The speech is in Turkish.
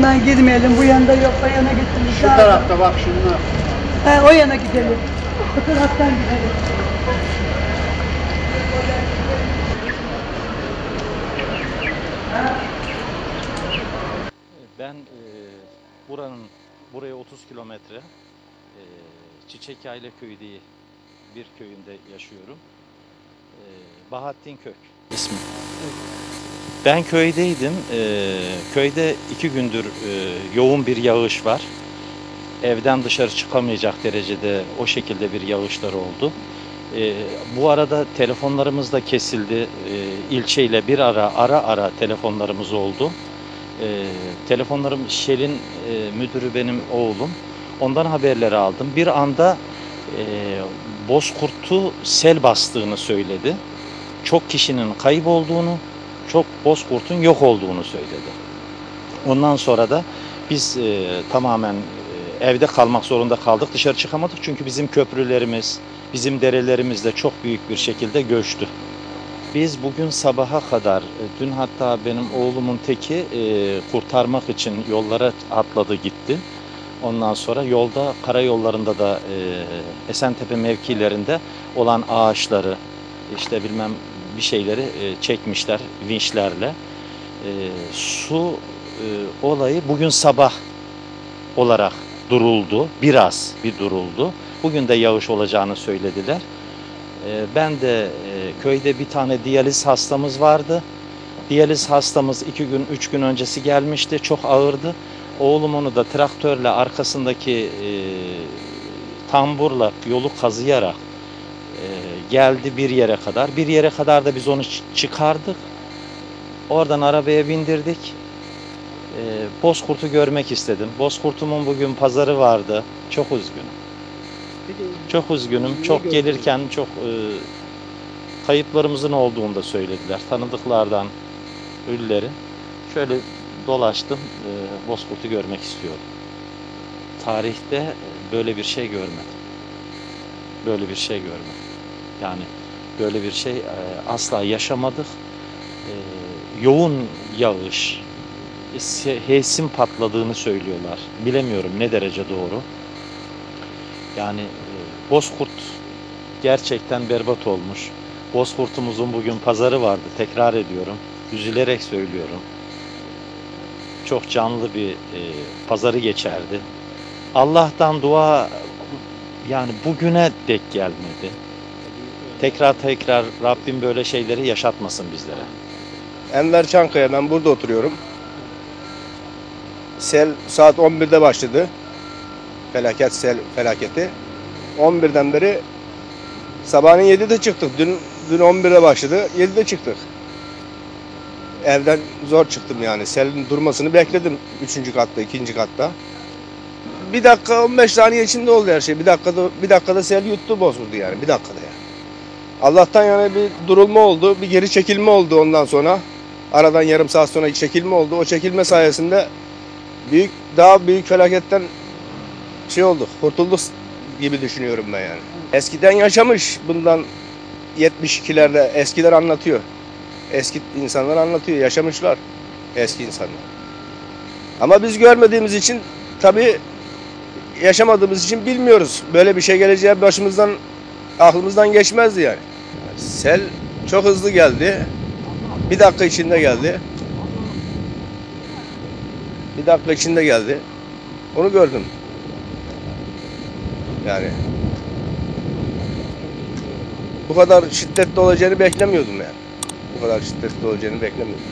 yandan girmeyelim. Bu yanda yok. O yana gittim. Şu tarafta bak şunlar. He, o yana gidelim. O taraftan gidelim. Ben buraya 30 kilometre Çiçekyayla Köyü diye bir köyünde yaşıyorum. Bahattin Kök ismi. Ben köydeydim. Köyde 2 gündür yoğun bir yağış var. Evden dışarı çıkamayacak derecede o şekilde bir yağışlar oldu. Bu arada telefonlarımız da kesildi. İlçeyle bir ara telefonlarımız oldu. Telefonlarım Shell'in müdürü benim oğlum. Ondan haberleri aldım. Bir anda Bozkurt'u sel bastığını söyledi. Çok kişinin kayıp olduğunu, çok Bozkurt'un yok olduğunu söyledi. Ondan sonra da biz tamamen evde kalmak zorunda kaldık. Dışarı çıkamadık çünkü bizim köprülerimiz, bizim derelerimiz de çok büyük bir şekilde göçtü. Biz bugün sabaha kadar, dün hatta benim oğlumun teki kurtarmak için yollara atladı gitti. Ondan sonra yolda, karayollarında da Esentepe mevkilerinde olan ağaçları, işte bilmem bir şeyleri çekmişler vinçlerle. Su olayı bugün sabah olarak duruldu, biraz bir duruldu. Bugün de yağış olacağını söylediler. Ben de köyde bir tane diyaliz hastamız vardı. Diyaliz hastamız 2 gün, 3 gün öncesi gelmişti. Çok ağırdı. Oğlum onu da traktörle arkasındaki tamburla yolu kazıyarak geldi bir yere kadar. Bir yere kadar da biz onu çıkardık. Oradan arabaya bindirdik. Bozkurt'u görmek istedim. Bozkurt'umun bugün pazarı vardı. Çok üzgünüm. Çok üzgünüm. Çok gelirken çok kayıplarımızın olduğunu da söylediler. Tanıdıklardan ölüleri. Şöyle dolaştım. Bozkurt'u görmek istiyorum. Tarihte böyle bir şey görmedim. Böyle bir şey görmedim. Yani böyle bir şey asla yaşamadık. Yoğun yağış, HES'in patladığını söylüyorlar. Bilemiyorum ne derece doğru. Yani Bozkurt gerçekten berbat olmuş. Bozkurt'umuzun bugün pazarı vardı. Tekrar ediyorum. Üzülerek söylüyorum. Çok canlı bir pazarı geçerdi. Allah'tan dua yani bugüne dek gelmedi. Tekrar Rabbim böyle şeyleri yaşatmasın bizlere. Enver Çankaya, ben burada oturuyorum. Sel saat 11'de başladı. Sel felaketi. 11'den beri sabahleyin 7'de çıktık. Dün 11'de başladı. 7'de çıktık. Evden zor çıktım yani. Selin durmasını bekledim 3. katta, 2. katta. 1 dakika 15 saniye içinde oldu her şey. Bir dakikada sel yuttu, bozuldu yani. 1 dakikada yani. Allah'tan yani bir durulma oldu, bir geri çekilme oldu ondan sonra. Aradan yarım saat sonra çekilme oldu. O çekilme sayesinde daha büyük felaketten kurtulduk gibi düşünüyorum ben yani. Eskiden yaşamış, bundan 72'lerde eskiler anlatıyor. Eski insanlar anlatıyor, yaşamışlar eski insanlar. Ama biz görmediğimiz için, tabii yaşamadığımız için bilmiyoruz. Böyle bir şey geleceği aklımızdan geçmezdi yani. Sel çok hızlı geldi. 1 dakika içinde geldi. 1 dakika içinde geldi. Onu gördüm. Yani bu kadar şiddetli olacağını beklemiyordum yani. Bu kadar şiddetli olacağını beklemiyordum.